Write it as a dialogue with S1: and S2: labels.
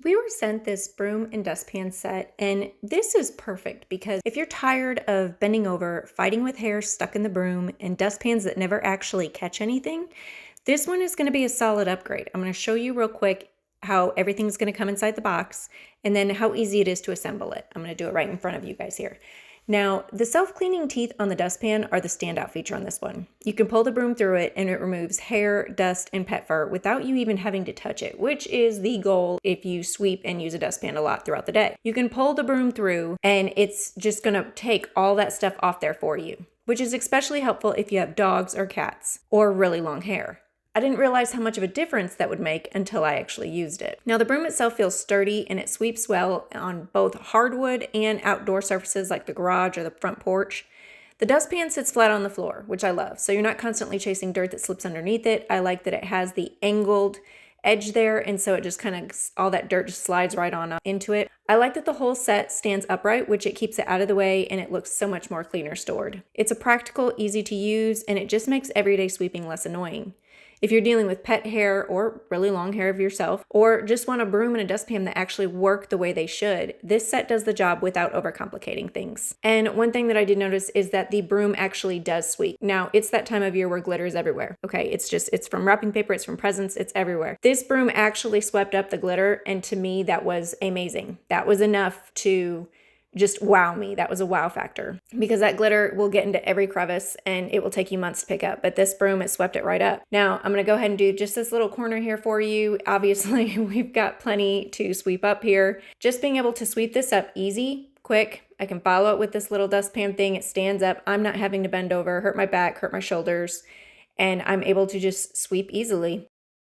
S1: We were sent this broom and dustpan set, and this is perfect because if you're tired of bending over, fighting with hair stuck in the broom, and dustpans that never actually catch anything, this one is going to be a solid upgrade. I'm going to show you real quick how everything's going to come inside the box and then how easy it is to assemble it. I'm going to do it right in front of you guys here. Now, the self-cleaning teeth on the dustpan are the standout feature on this one. You can pull the broom through it and it removes hair, dust, and pet fur without you even having to touch it, which is the goal if you sweep and use a dustpan a lot throughout the day. You can pull the broom through and it's just gonna take all that stuff off there for you, which is especially helpful if you have dogs or cats or really long hair. I didn't realize how much of a difference that would make until I actually used it. Now the broom itself feels sturdy and it sweeps well on both hardwood and outdoor surfaces like the garage or the front porch. The dustpan sits flat on the floor, which I love, so you're not constantly chasing dirt that slips underneath it. I like that it has the angled edge there, and so it just kind of, all that dirt just slides right on up into it. I like that the whole set stands upright, which it keeps it out of the way and it looks so much more cleaner stored. It's a practical, easy to use, and it just makes everyday sweeping less annoying. If you're dealing with pet hair or really long hair of yourself, or just want a broom and a dustpan that actually work the way they should, this set does the job without overcomplicating things. And one thing that I did notice is that the broom actually does sweep. Now, it's that time of year where glitter is everywhere. Okay, it's from wrapping paper, it's from presents, it's everywhere. This broom actually swept up the glitter, and to me, that was amazing. That was enough to just wow me. That was a wow factor because that glitter will get into every crevice and it will take you months to pick up. But this broom, it swept it right up. Now I'm going to go ahead and do just this little corner here for you. Obviously, we've got plenty to sweep up here. Just being able to sweep this up easy, quick. I can follow it with this little dustpan thing. It stands up. I'm not having to bend over, hurt my back, hurt my shoulders, and I'm able to just sweep easily.